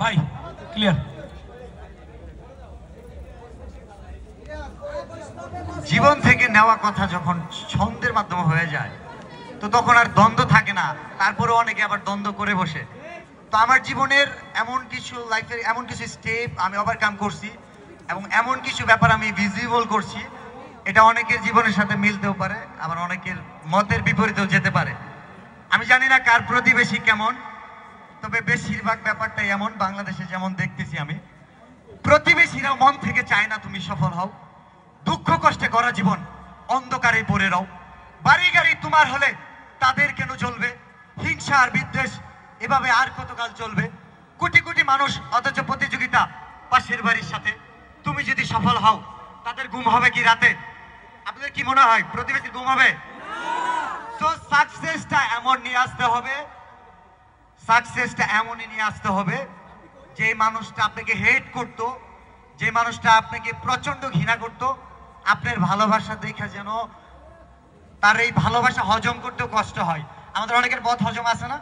ভাই ক্লিয়ার। জীবন থেকে নেওয়া কথা যখন ছন্দের মাধ্যমে হয়ে যায় তো তখন আর দ্বন্দ্ব থাকে না, তারপরে অনেকে আবার দ্বন্দ্ব করে বসে। তো আমার জীবনের এমন কিছু লাইফের এমন কিছু স্টেপ আমি ওভারকাম করছি এবং এমন কিছু ব্যাপার আমি ভিজিবল করছি, এটা অনেকের জীবনের সাথে মিলতেও পারে, আবার অনেকের মতের বিপরীতেও যেতে পারে। আমি জানি না কার প্রতিবেশী কেমন, তবে বেশিরভাগ ব্যাপারটাই এমন বাংলাদেশে যেমন দেখতেছি আমি, প্রতিবেশীরাও মন থেকে চায় না তুমি সফল হও। দুঃখ কষ্টে করা জীবন অন্ধকারে পড়ে রও। বাড়ি গাড়ি তোমার হলে তাদের কেন চলবে? হিংসা আর বিদ্বেষ এভাবে আর কতকাল চলবে? কোটি কোটি মানুষ অথচ প্রতিযোগিতা পাশের বাড়ির সাথে। তুমি যদি সফল হও তাদের ঘুম হবে কি রাতে? আপনাদের কি মনে হয় প্রতিবেশী ঘুম হবে? তো সাকসেসটা এমন নিয়ে আসতে হবে, সাকসেসটা এমনই নিয়ে আসতে হবে যে মানুষটা আপনাকে হেট করতো, যে মানুষটা আপনাকে প্রচন্ড ঘৃণা করতো, আপনার ভালোবাসা দেখে যেন তার এই ভালোবাসা হজম করতেও কষ্ট হয়। আমাদের অনেকের পথ হজম আছে না?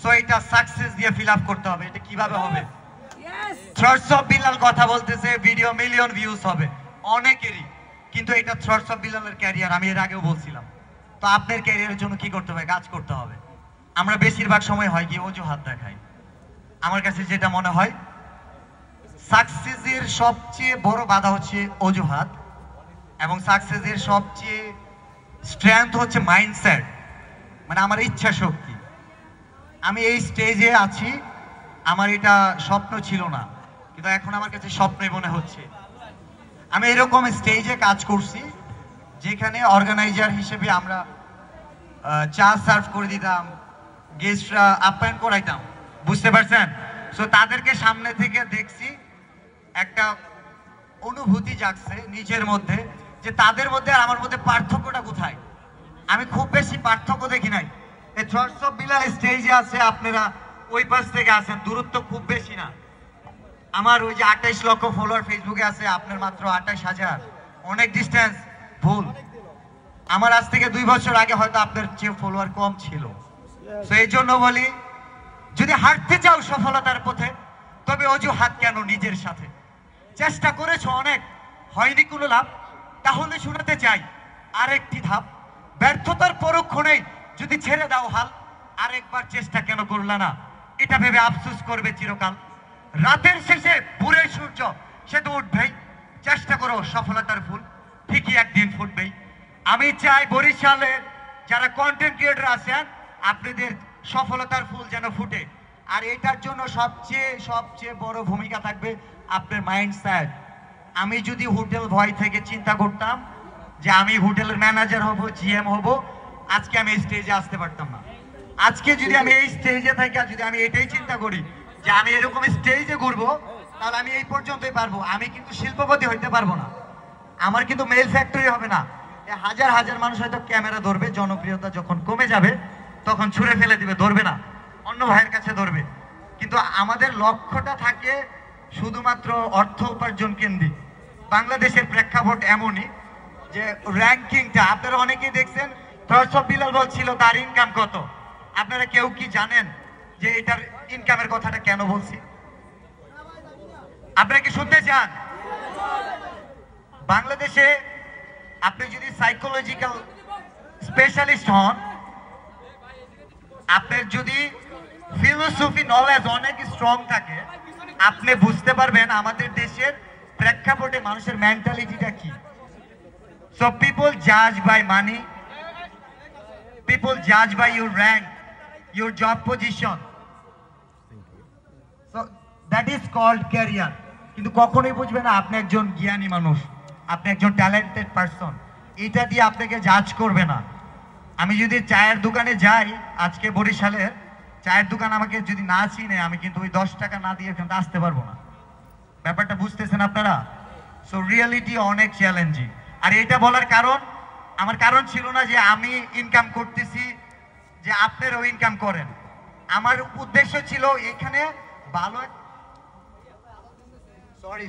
সো এটা সাকসেস দিয়ে ফিল আপ করতে হবে। এটা কিভাবে হবে? থ্রটস অফ বিলাল কথা বলতেছে ভিডিও মিলিয়ন ভিউজ হবে অনেকেরই, কিন্তু এটা থ্রটস অফ বিলালের ক্যারিয়ার, আমি এর আগেও বলছিলাম। তো আপনার ক্যারিয়ারের জন্য কি করতে হবে? কাজ করতে হবে। আমরা বেশিরভাগ সময় হয় কি অজুহাত দেখাই। আমার কাছে যেটা মনে হয় সাকসেসের সবচেয়ে বড় বাধা হচ্ছে অজুহাত, এবং সাকসেসের সবচেয়ে স্ট্রেংথ হচ্ছে মাইন্ডসেট, মানে আমার ইচ্ছা শক্তি। আমি এই স্টেজে আছি, আমার এটা স্বপ্ন ছিল না, কিন্তু এখন আমার কাছে স্বপ্নই মনে হচ্ছে। আমি এরকম স্টেজে কাজ করছি যেখানে অর্গানাইজার হিসেবে আমরা চা সার্ভ করে দিতাম, গেস্টরা আপ্যায়ন করাইতাম, বুঝতে পারছেন? সো তাদেরকে সামনে থেকে দেখছি, একটা অনুভূতি জাগছে নিজের মধ্যে যে তাদের মধ্যে আর আমার মধ্যে পার্থক্যটা কোথায়। আমি খুব বেশি পার্থক্য দেখি নাই। এই থ্রটস অফ বিলাল স্টেজে আছে, আপনারা ওই পাশ থেকে আছেন, দূরত্ব খুব বেশি না। আমার ওই যে 28 লক্ষ ফলোয়ার ফেসবুকে আছে, আপনার মাত্র 28,000, অনেক ডিস্টেন্স। ভুল। আমার আজ থেকে 2 বছর আগে হয়তো আপনার চেয়ে ফলোয়ার কম ছিল। তো এই জন্য বলি, যদি হাঁটতে চাও সফলতার পথে তবে অজুহাত কেন নিজের সাথে? চেষ্টা করেছো অনেক, হয়নি কোনো লাভ, তাহলে শোনাতে চাই আরেকটি ধাপ। ব্যর্থতার পরক্ষণেই যদি ছেড়ে দাও হাল, আরেকবার চেষ্টা কেন করলা না? এটা ভেবে আফসোস করবে চিরকাল। রাতের শেষে পুরে সূর্য সে তো উঠবেই, চেষ্টা করো সফলতার ফুল ঠিকই একদিন ফুটবেই। আমি চাই বরিশালের যারা কন্টেন্ট ক্রিয়েটর আছেন, আপনাদের সফলতার ফুল যেন ফুটে। আর এটার জন্য সবচেয়ে বড় ভূমিকা থাকবে আপনার মাইন্ডসেট। আমি যদি হোটেল ভয় থেকে চিন্তা করতাম যে আমি হোটেলের ম্যানেজার হব, জিএম হব, আজকে আমি এই স্টেজে আসতে পারতাম না। আজকে যদি আমি এই স্টেজে থাকি, যদি আমি এটাই চিন্তা করি যে আমি এরকম স্টেজে ঘুরবো, তাহলে আমি এই পর্যন্তই পারবো। আমি কিন্তু শিল্পপতি হইতে পারবো না, আমার কিন্তু মেল ফ্যাক্টরি হবে না। হাজার হাজার মানুষ হয়তো ক্যামেরা ধরবে, জনপ্রিয়তা যখন কমে যাবে তখন ছুঁড়ে ফেলে দিবে, ধরবে না, অন্য ভাইয়ের কাছে ধরবে। কিন্তু আমাদের লক্ষ্যটা থাকে শুধুমাত্র অর্থ উপার্জন কেন্দ্রিক। বাংলাদেশের প্রেক্ষাপট এমনই যে র্যাঙ্কিংটা আপনারা অনেকেই দেখছেন। থ্রটস অফ বিলাল বলছিল তার ইনকাম কত। আপনারা কেউ কি জানেন যে এটার ইনকামের কথাটা কেন বলছি? আপনারা কি শুনতে চান? বাংলাদেশে আপনি যদি সাইকোলজিক্যাল স্পেশালিস্ট হন, আপনার যদি ফিলোসফি নলেজ অনেক স্ট্রং থাকে, আপনি বুঝতে পারবেন আমাদের দেশের প্রেক্ষাপটে মানুষের মেন্টালিটিটা কি। সো পিপল জাজ বাই মানি, পিপল জাজ by your rank, your job position, so that is called career. কিন্তু কখনোই বুঝবে না আপনি একজন জ্ঞানী মানুষ, আপনি একজন ট্যালেন্টেড পারসন, এটা দিয়ে আপনাকে জাজ করবে না। আমি যদি চায়ের দোকানে যাই, আজকে বরিশালের চায়ের দোকান আমাকে যদি না চিনে, আমি কিন্তু ওই 10 টাকা না দিয়ে এখানে আসতে পারবো না। ব্যাপারটা বুঝতেছেন আপনারা? সো রিয়েলিটি অনেক চ্যালেঞ্জিং। আর এটা বলার কারণ, আমার কারণ ছিল না যে আমি ইনকাম করতেছি যে আপনারাও ইনকাম করেন। আমার উদ্দেশ্য ছিল এখানে ভালো, সরি